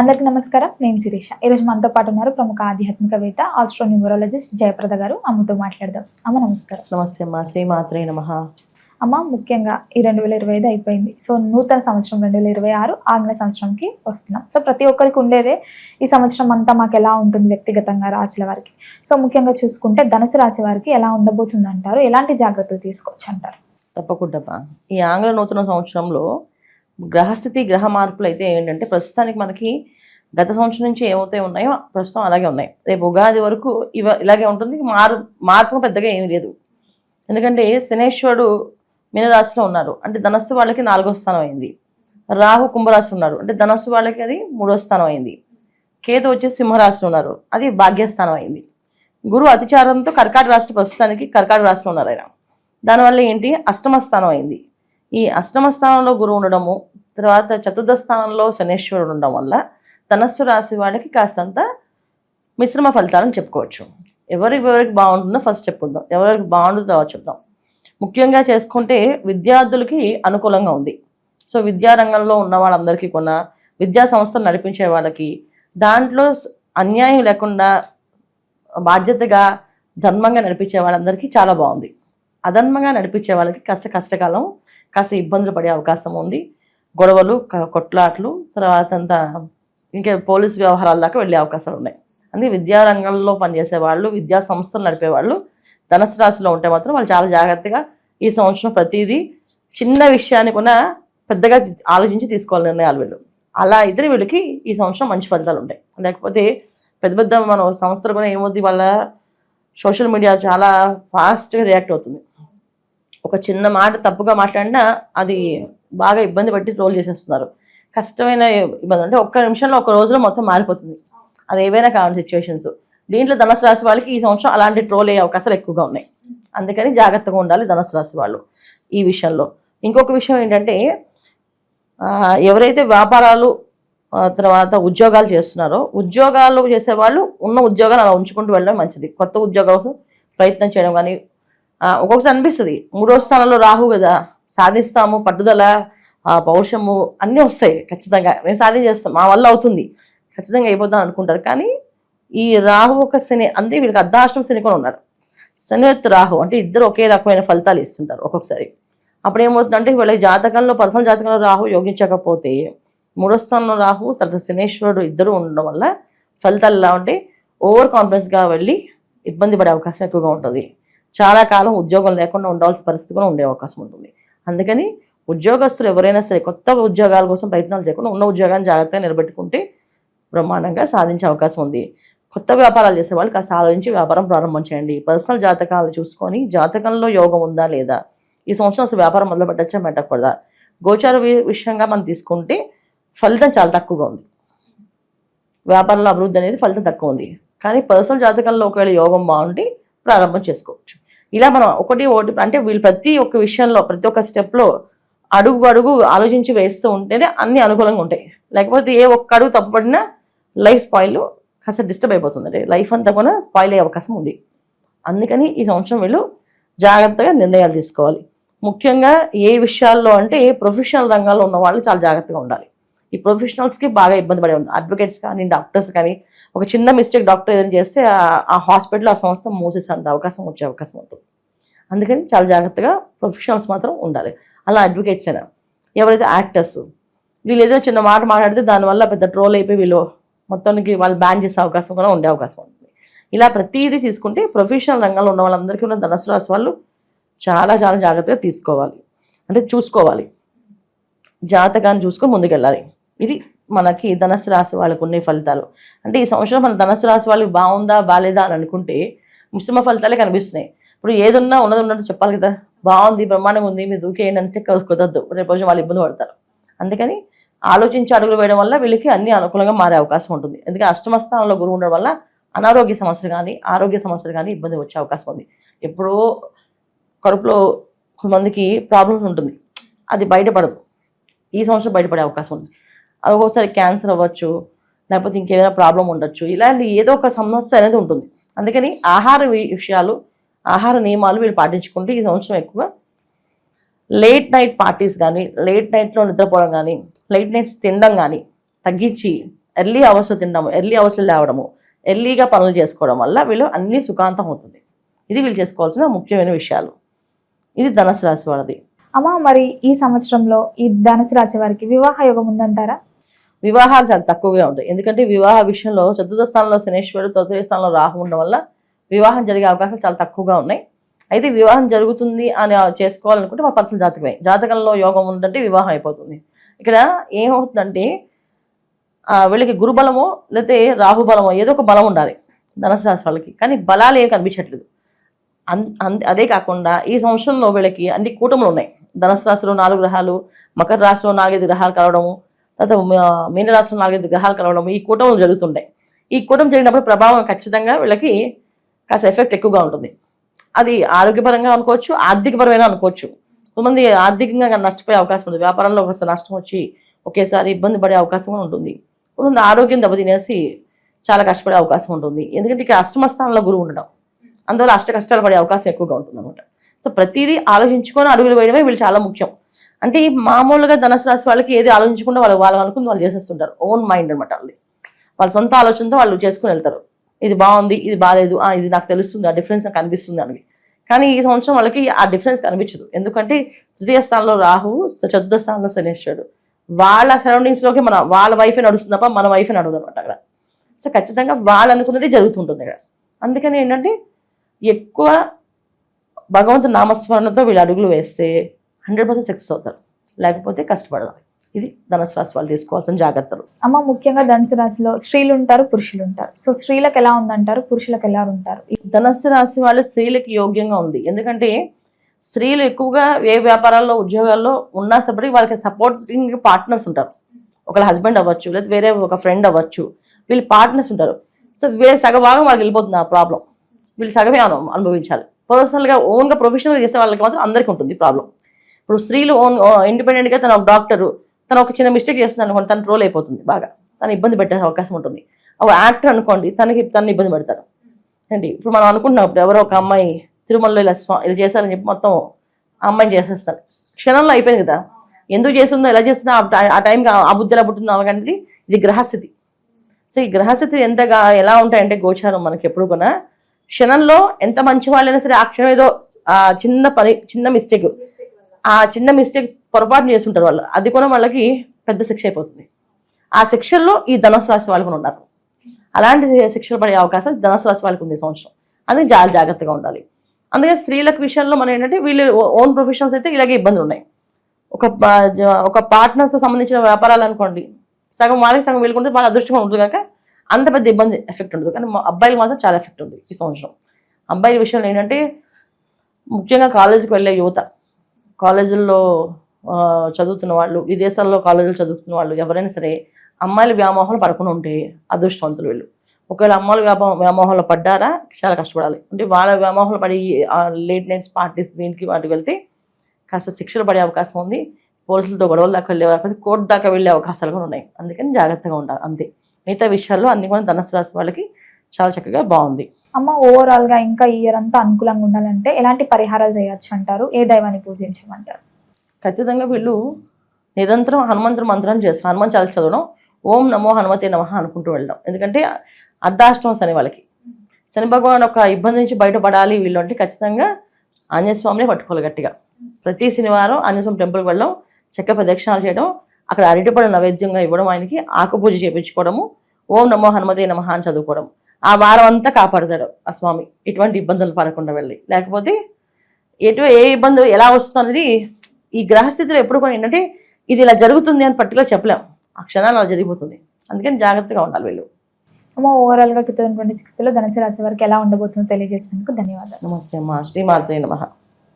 అందరికీ నమస్కారం. నేను శిరీష. ఈరోజు మనతో పాటు ఉన్నారు ప్రముఖ ఆధ్యాత్మికవేత్త, ఆస్ట్రోన్యూమరాలజిస్ట్ జయప్రద గారు. అమ్మతో మాట్లాడదాం. అమ్మ నమస్కారం. నమస్తే అమ్మా. శ్రీమాత్రే నమః. అమ్మ, ముఖ్యంగా ఈ 2025 అయిపోయింది. సో నూతన సంవత్సరం 2026 ఆంగ్ల సంవత్సరంకి వస్తున్నాం. సో ప్రతి ఒక్కరికి ఉండేదే ఈ సంవత్సరం అంతా మాకు ఎలా ఉంటుంది వ్యక్తిగతంగా రాశుల వారికి. సో ముఖ్యంగా చూసుకుంటే ధనుసు రాశి వారికి ఎలా ఉండబోతుంది అంటారు? ఎలాంటి జాగ్రత్తలు తీసుకోవచ్చు అంటారు? తప్పకుండా. ఈ ఆంగ్ల నూతన సంవత్సరంలో గ్రహస్థితి గ్రహ మార్పులు అయితే ఏంటంటే ప్రస్తుతానికి మనకి గత సంవత్సరం నుంచి ఏమైతే ఉన్నాయో ప్రస్తుతం అలాగే ఉన్నాయి. రేపు ఉగాది వరకు ఇలాగే ఉంటుంది. మార్పు పెద్దగా ఏమీ లేదు. ఎందుకంటే శనేశ్వరుడు మీనరాశిలో ఉన్నారు, అంటే ధనస్సు వాళ్ళకి 4వ స్థానం అయింది. రాహు కుంభరాశిలో ఉన్నారు, అంటే ధనస్సు వాళ్ళకి అది 3వ స్థానం అయింది. కేతు వచ్చేసి సింహరాశిలో ఉన్నారు, అది భాగ్యస్థానం అయింది. గురు అతిచారంతో కర్కాటక రాశి ప్రస్తుతానికి కర్కాటక రాశిలో ఉన్నారు ఆయన. దానివల్ల ఏంటి, అష్టమ స్థానం అయింది. ఈ అష్టమ స్థానంలో గురువు ఉండడము, తర్వాత చతుర్థ స్థానంలో శనేశ్వరుడు ఉండడం వల్ల ధనస్సు రాశి వాళ్ళకి కాస్తంత మిశ్రమ ఫలితాలను చెప్పుకోవచ్చు. ఎవరికి బాగుంటుందో ఫస్ట్ చెప్పుకుందాం, ఎవరికి బాగుంటుందో తర్వాత చెప్దాం. ముఖ్యంగా చేసుకుంటే విద్యార్థులకి అనుకూలంగా ఉంది. సో విద్యారంగంలో ఉన్న వాళ్ళందరికీ కొన్న విద్యా సంస్థలు నడిపించే వాళ్ళకి దాంట్లో అన్యాయం లేకుండా బాధ్యతగా ధర్మంగా నడిపించే వాళ్ళందరికీ చాలా బాగుంది. అధర్మంగా నడిపించే వాళ్ళకి కాస్త కష్టకాలం, కాస్త ఇబ్బందులు పడే అవకాశం ఉంది. గొడవలు, కొట్లాట్లు, తర్వాత అంతా ఇంకా పోలీసు వ్యవహారాల దాకా వెళ్ళే అవకాశాలు ఉన్నాయి. అందుకే విద్యారంగంలో పనిచేసే వాళ్ళు, విద్యా సంస్థలు నడిపేవాళ్ళు ధనుసు రాశిలో ఉంటే మాత్రం వాళ్ళు చాలా జాగ్రత్తగా ఈ సంవత్సరం ప్రతిదీ చిన్న విషయాన్ని కూడా పెద్దగా ఆలోచించి తీసుకోవాలి నిర్ణయాలు వీళ్ళు. అలా అయితే వీళ్ళకి ఈ సంవత్సరం మంచి ఫలితాలు ఉంటాయి. లేకపోతే పెద్ద మన సంస్థలు కూడా ఏమవుతుంది, వాళ్ళ సోషల్ మీడియా చాలా ఫాస్ట్గా రియాక్ట్ అవుతుంది. ఒక చిన్న మాట తప్పుగా మాట్లాడినా అది బాగా ఇబ్బంది పట్టి ట్రోల్ చేసేస్తున్నారు. కష్టమైన ఇబ్బంది అంటే ఒక్క నిమిషంలో ఒక రోజులో మొత్తం మారిపోతుంది. అది ఏవైనా కావాలి సిచ్యువేషన్స్. దీంట్లో ధనుసు రాశి వాళ్ళకి ఈ సంవత్సరం అలాంటి ట్రోల్ అయ్యే అవకాశాలు ఎక్కువగా ఉన్నాయి. అందుకని జాగ్రత్తగా ఉండాలి ధనుసు రాశి వాళ్ళు ఈ విషయంలో. ఇంకొక విషయం ఏంటంటే, ఎవరైతే వ్యాపారాలు తర్వాత ఉద్యోగాలు చేస్తున్నారో, ఉద్యోగాలు చేసేవాళ్ళు ఉన్న ఉద్యోగాలు అలా ఉంచుకుంటూ వెళ్ళడం మంచిది. కొత్త ఉద్యోగాలు ప్రయత్నం చేయడం కానీ, ఒక్కొక్కసారి అనిపిస్తుంది 3వ స్థానంలో రాహు కదా, సాధిస్తాము, పట్టుదల, పౌరుషము అన్నీ వస్తాయి. ఖచ్చితంగా మేము సాధించేస్తాం, మా వల్ల అవుతుంది, ఖచ్చితంగా అయిపోతాం అనుకుంటారు. కానీ ఈ రాహు ఒక శని, అంతే వీళ్ళకి అర్ధాష్టమ శని కూడా ఉన్నారు. శని రాహు అంటే ఇద్దరు ఒకే రకమైన ఫలితాలు ఇస్తుంటారు ఒక్కొక్కసారి. అప్పుడు ఏమవుతుందంటే వీళ్ళ జాతకంలో, పర్సనల్ జాతకంలో రాహు యోగించకపోతే 3వ స్థానంలో రాహు తర్వాత శనేశ్వరుడు ఇద్దరు ఉండడం వల్ల ఫలితాలు ఎలా ఉంటే ఓవర్ కాన్ఫిడెన్స్గా వెళ్ళి ఇబ్బంది పడే అవకాశం ఎక్కువగా ఉంటుంది. చాలా కాలం ఉద్యోగం లేకుండా ఉండాల్సిన పరిస్థితి కూడా ఉండే అవకాశం ఉంటుంది. అందుకని ఉద్యోగస్తులు ఎవరైనా సరే కొత్త ఉద్యోగాల కోసం ప్రయత్నాలు చేయకుండా ఉన్న ఉద్యోగాన్ని జాగ్రత్తగా నిలబెట్టుకుంటే బ్రహ్మాండంగా సాధించే అవకాశం ఉంది. కొత్త వ్యాపారాలు చేసే వాళ్ళు కాస్త ఆలోచించి వ్యాపారం ప్రారంభం చేయండి. పర్సనల్ జాతకాలు చూసుకొని జాతకంలో యోగం ఉందా లేదా, ఈ సంవత్సరం అసలు వ్యాపారం మొదలు పెట్టచ్చా పెట్టకూడదా, గోచార విషయంగా మనం తీసుకుంటే ఫలితం చాలా తక్కువగా ఉంది. వ్యాపారంలో అభివృద్ధి అనేది ఫలితం తక్కువ ఉంది. కానీ పర్సనల్ జాతకంలో ఒకవేళ యోగం బాగుంటే ప్రారంభం చేసుకోవచ్చు. ఇలా మనం ఒకటి అంటే వీళ్ళు ప్రతి ఒక్క విషయంలో ప్రతి ఒక్క స్టెప్లో అడుగు ఆలోచించి వేస్తూ ఉంటేనే అన్ని అనుకూలంగా ఉంటాయి. లేకపోతే ఏ ఒక్క అడుగు తప్పుపడినా లైఫ్ స్పాయిల్, కాస్త డిస్టర్బ్ అయిపోతుంది. లైఫ్ అంతా కూడా స్పాయిల్ అయ్యే అవకాశం ఉంది. అందుకని ఈ సంవత్సరం వీళ్ళు జాగ్రత్తగా నిర్ణయాలు తీసుకోవాలి. ముఖ్యంగా ఏ విషయాల్లో అంటే ప్రొఫెషనల్ రంగాల్లో ఉన్న వాళ్ళు చాలా జాగ్రత్తగా ఉండాలి. ఈ ప్రొఫెషనల్స్కి బాగా ఇబ్బంది పడే ఉంది. అడ్వకేట్స్ కానీ, డాక్టర్స్ కానీ, ఒక చిన్న మిస్టేక్ డాక్టర్ ఏదైనా చేస్తే ఆ హాస్పిటల్, ఆ సంస్థ మూసేసేంత అవకాశం వచ్చే అవకాశం ఉంటుంది. అందుకని చాలా జాగ్రత్తగా ప్రొఫెషనల్స్ మాత్రం ఉండాలి. అలా అడ్వకేట్స్ అయినా, ఎవరైతే యాక్టర్స్, వీళ్ళు ఏదో చిన్న మాట మాట్లాడితే దానివల్ల పెద్ద ట్రోల్ అయిపోయి వీళ్ళు మొత్తానికి వాళ్ళు బ్యాన్ చేసే అవకాశం కూడా ఉండే అవకాశం ఉంటుంది. ఇలా ప్రతిదీ తీసుకుంటే ప్రొఫెషనల్ రంగంలో ఉన్న వాళ్ళందరికీ ఉన్న ధనుసు రాశి వాళ్ళు చాలా చాలా జాగ్రత్తగా తీసుకోవాలి, అంటే చూసుకోవాలి, జాతకాన్ని చూసుకొని ముందుకెళ్ళాలి. ఇది మనకి ధనుసు రాశి వాళ్ళకు ఉన్న ఫలితాలు. అంటే ఈ సంవత్సరం మన ధనుసు రాశి వాళ్ళకి బాగుందా బాగాలేదా అని అనుకుంటే మిశ్రమ ఫలితాలే కనిపిస్తున్నాయి. ఇప్పుడు ఏదున్నా ఉన్నట్టు చెప్పాలి కదా, బాగుంది, బ్రహ్మాండంగా ఉంది, మీరు దూకేయండి అంటే కుదరదు, రేపు రోజు వాళ్ళు ఇబ్బంది పడతారు. అందుకని ఆలోచించి అడుగులు వేయడం వల్ల వీళ్ళకి అన్ని అనుకూలంగా మారే అవకాశం ఉంటుంది. ఎందుకంటే అష్టమ స్థానంలో గురువు ఉండడం వల్ల అనారోగ్య సమస్యలు కానీ, ఆరోగ్య సమస్యలు కానీ ఇబ్బంది వచ్చే అవకాశం ఉంది. ఎప్పుడో కడుపులో కొంతమందికి ప్రాబ్లమ్స్ ఉంటుంది, అది బయటపడదు. ఈ సంవత్సరం బయటపడే అవకాశం ఉంది. అది ఒక్కోసారి క్యాన్సర్ అవ్వచ్చు, లేకపోతే ఇంకేమైనా ప్రాబ్లం ఉండొచ్చు. ఇలాంటి ఏదో ఒక సమస్య అనేది ఉంటుంది. అందుకని ఆహార విషయాలు, ఆహార నియమాలు వీళ్ళు పాటించుకుంటే ఈ సంవత్సరం ఎక్కువ లేట్ నైట్ పార్టీస్ కానీ, లేట్ నైట్లో నిద్రపోవడం కానీ, లేట్ నైట్స్ తినడం కానీ తగ్గించి ఎర్లీ అవర్స్లో తినడము, ఎర్లీ అవర్స్లో లేవడము, ఎర్లీగా పనులు చేసుకోవడం వల్ల వీళ్ళు అన్ని సుఖాంతం అవుతుంది. ఇది వీళ్ళు చేసుకోవాల్సిన ముఖ్యమైన విషయాలు. ఇది ధనుసు రాశి వాళ్ళది. అమ్మ, మరి ఈ సంవత్సరంలో ఈ ధనుసు రాశి వారికి వివాహ యోగం ఉందంటారా? వివాహాలు చాలా తక్కువగా ఉంటాయి. ఎందుకంటే వివాహ విషయంలో చతుర్థ స్థానంలో శనేశ్వరుడు, తృతీయ స్థానంలో రాహు ఉండడం వల్ల వివాహం జరిగే అవకాశాలు చాలా తక్కువగా ఉన్నాయి. అయితే వివాహం జరుగుతుంది అని చేసుకోవాలనుకుంటే మా పర్సనల్ జాతకమే. జాతకంలో యోగం ఉందంటే వివాహం అయిపోతుంది. ఇక్కడ ఏమవుతుందంటే వీళ్ళకి గురుబలమో లేకపోతే రాహుబలమో ఏదో ఒక బలం ఉండాలి ధనుసు రాశి వాళ్ళకి. కానీ బలాలు ఏం కనిపించట్లేదు. అదే కాకుండా ఈ సంవత్సరంలో వీళ్ళకి అన్ని కూటములు ఉన్నాయి. ధనుసు రాశిలో 4 గ్రహాలు, మకర రాశిలో 4-5 గ్రహాలు కలవడము, తర్వాత మీనరాశిలో 4-5 గ్రహాలు కలవడము, ఈ కూటములు జరుగుతుంటాయి. ఈ కూటమి జరిగినప్పుడు ప్రభావం ఖచ్చితంగా వీళ్ళకి కాస్త ఎఫెక్ట్ ఎక్కువగా ఉంటుంది. అది ఆరోగ్యపరంగా అనుకోవచ్చు, ఆర్థికపరమైన అనుకోవచ్చు. కొంతమంది ఆర్థికంగా నష్టపోయే అవకాశం ఉంటుంది. వ్యాపారంలో ఒకసారి నష్టం వచ్చి ఒకేసారి ఇబ్బంది పడే అవకాశం కూడా ఉంటుంది. కొంతమంది ఆరోగ్యం దెబ్బతినేసి చాలా కష్టపడే అవకాశం ఉంటుంది. ఎందుకంటే ఇక్కడ అష్టమ స్థానంలో గురువు ఉండడం, అందువల్ల కష్టాలు పడే అవకాశం ఎక్కువగా ఉంటుంది అనమాట. సో ప్రతిదీ ఆలోచించుకొని అడుగులు వేయడమే వీళ్ళు చాలా ముఖ్యం. అంటే ఈ మామూలుగా ధనుసు రాశి వాళ్ళకి ఏది ఆలోచించకుండా వాళ్ళు అనుకుని వాళ్ళు చేసేస్తుంటారు. ఓన్ మైండ్ అనమాట. వాళ్ళ సొంత ఆలోచనతో వాళ్ళు చేసుకుని వెళ్తారు. ఇది బాగుంది, ఇది బాగాలేదు, ఇది నాకు తెలుస్తుంది, ఆ డిఫరెన్స్ నాకు కనిపిస్తుంది అని. కానీ ఈ సంవత్సరం వాళ్ళకి ఆ డిఫరెన్స్ కనిపించదు. ఎందుకంటే తృతీయ స్థానంలో రాహువు, చతుర్థ స్థానంలో శనేశ్వరుడు. వాళ్ళ సరౌండింగ్స్లోకి వాళ్ళ వైఫే నడుస్తుంది తప్ప మన వైఫే నడవదు అనమాట అక్కడ. సో ఖచ్చితంగా వాళ్ళు అనుకున్నది జరుగుతుంటుంది ఇక్కడ. అందుకని ఏంటంటే ఎక్కువ భగవంతుని నామస్మరణతో వీళ్ళు అడుగులు వేస్తే 100% సక్సెస్ అవుతారు. లేకపోతే కష్టపడదాం. ఇది ధనుసు రాశి వాళ్ళు తీసుకోవాల్సిన జాగ్రత్తలు. అమ్మ, ముఖ్యంగా ధనుసు రాశిలో స్త్రీలు ఉంటారు, పురుషులు ఉంటారు. సో స్త్రీలకు ఎలా ఉందంటారు, పురుషులకు ఎలా ఉంటారు? ధనుసు రాశి వాళ్ళు స్త్రీలకి యోగ్యంగా ఉంది. ఎందుకంటే స్త్రీలు ఎక్కువగా ఏ వ్యాపారాల్లో ఉద్యోగాల్లో ఉన్నా సరే వాళ్ళకి సపోర్టింగ్ పార్ట్నర్స్ ఉంటారు. ఒకళ్ళ హస్బెండ్ అవ్వచ్చు, లేదా వేరే ఒక ఫ్రెండ్ అవ్వచ్చు, వీళ్ళు పార్ట్నర్స్ ఉంటారు. సో వీళ్ళ సగభాగం వాళ్ళకి వెళ్ళిపోతుంది ఆ ప్రాబ్లం. వీళ్ళు సగమే అనుభవించాలి. పర్సనల్గా ఓన్గా ప్రొఫెషనల్గా చేసే వాళ్ళకి మాత్రం అందరికీ ఉంటుంది ప్రాబ్లం. ఇప్పుడు స్త్రీలు ఇండిపెండెంట్గా తన ఒక డాక్టరు, తను ఒక చిన్న మిస్టేక్ చేస్తుంది అనుకోండి, తను ట్రోల్ అయిపోతుంది, బాగా తను ఇబ్బంది పెట్టే అవకాశం ఉంటుంది. ఒక యాక్టర్ అనుకోండి, తను ఇబ్బంది పెడతారు అండి. ఇప్పుడు మనం అనుకుంటున్నాం, ఇప్పుడు ఎవరో ఒక అమ్మాయి తిరుమలలో ఇలా చేశారని చెప్పి మొత్తం ఆ అమ్మాయిని చేసేస్తారు. క్షణంలో అయిపోయింది కదా. ఎందుకు చేస్తుందో, ఎలా చేస్తుందో, ఆ టైంకి ఆ బుద్ధి ఎలా పుట్టిందో అలాగంటే ఇది గ్రహస్థితి. సో ఈ గ్రహస్థితి ఎలా ఉంటాయంటే గోచారం మనకి ఎప్పుడు కూడా క్షణంలో ఎంత మంచి వాళ్ళైనా సరే ఆ క్షణం ఏదో చిన్న మిస్టేక్ పొరపాటు చేస్తుంటారు వాళ్ళు. అది కూడా వాళ్ళకి పెద్ద శిక్ష అయిపోతుంది. ఆ శిక్షల్లో ఈ ధనుసు రాశి వాళ్ళకు ఉన్నారు. అలాంటి శిక్షలు పడే అవకాశం ధనుసు రాశి వాళ్ళకి ఉంది ఈ సంవత్సరం. అందుకే చాలా జాగ్రత్తగా ఉండాలి. అందుకే స్త్రీలకు విషయంలో మనం ఏంటంటే వీళ్ళు ఓన్ ప్రొఫెషనల్స్ అయితే ఇలాగే ఇబ్బందులు ఉన్నాయి. ఒక పార్ట్నర్స్తో సంబంధించిన వ్యాపారాలు అనుకోండి, సగం వాళ్ళకి సగం వీళ్ళకుంటే వాళ్ళ అదృష్టంగా ఉంటుంది కనుక అంత పెద్ద ఇబ్బంది ఎఫెక్ట్ ఉండదు. కానీ అబ్బాయిలు మాత్రం చాలా ఎఫెక్ట్ ఉంది ఈ సంవత్సరం. అబ్బాయిల విషయంలో ఏంటంటే ముఖ్యంగా కాలేజీకి వెళ్ళే యువత, కాలేజీల్లో చదువుతున్న వాళ్ళు, విదేశాల్లో కాలేజీలు చదువుతున్న వాళ్ళు ఎవరైనా సరే అమ్మాయిల వ్యామోహాలు పడకుండా ఉంటే అదృష్టవంతులు వీళ్ళు. ఒకవేళ అమ్మాయిల వ్యామోహంలో పడ్డారా చాలా కష్టపడాలి. అంటే వాళ్ళ వ్యామోహంలో పడి లేట్ నైట్స్ పార్టీస్ దీనికి వాటికి వెళ్తే కాస్త శిక్షలు పడే అవకాశం ఉంది. పోలీసులతో గొడవల దాకా వెళ్ళే అవకాశం, కోర్టు దాకా వెళ్ళే అవకాశాలు కూడా ఉన్నాయి. అందుకని జాగ్రత్తగా ఉండాలి అంతే. మిగతా విషయాల్లో అన్ని కూడా ధనుసు రాశి వాళ్ళకి చాలా చక్కగా బాగుంది. అమ్మ, ఓవరాల్ గా ఇంకా ఈ ఇయర్ అంతా అనుకూలంగా ఉండాలంటే ఎలాంటి పరిహారాలు చేయొచ్చు అంటారు? ఏ దైవాన్ని పూజించమంటారు? ఖచ్చితంగా వీళ్ళు నిరంతరం హనుమంతుడి మంత్రాన్ని చేస్తారు. హనుమాన్ చాలీసా చదవడం, ఓం నమో హనుమతే నమః అనుకుంటూ వెళ్ళడం. ఎందుకంటే అర్ధాష్టమం శని వాళ్ళకి. శని భగవాన్ ఒక ఇబ్బంది నుంచి బయటపడాలి వీళ్ళు అంటే ఖచ్చితంగా ఆంజనేయ స్వామిని పట్టుకోవాలి గట్టిగా. ప్రతి శనివారం ఆంజనేయ స్వామి టెంపుల్కి వెళ్ళడం, చక్క ప్రదక్షిణాలు చేయడం, అక్కడ అరటిపడి నైవేద్యంగా ఇవ్వడం, ఆయనకి ఆకు పూజ చేయించుకోవడము, ఓం నమో హనుమతే నమః అని చదువుకోవడం. ఆ వారం అంతా కాపాడతాడు ఆ స్వామి ఇటువంటి ఇబ్బందులు పడకుండా వెళ్ళి. లేకపోతే ఏ ఇబ్బంది ఎలా వస్తుంది అనేది ఈ గ్రహస్థితిలో ఎప్పుడు కూడా ఏంటంటే ఇది ఇలా జరుగుతుంది అని పర్టికులర్ చెప్పలేం. ఆ క్షణాలు అలా జరిగిపోతుంది. అందుకని జాగ్రత్తగా ఉండాలి వీళ్ళు. అమ్మ, ఓవరాల్ గా 2026లో ధనుసు రాశి వారికి ఎలా ఉండబోతుందో తెలియజేసినందుకు ధన్యవాదాలు. నమస్తే అమ్మా. శ్రీమాత్రే నమః.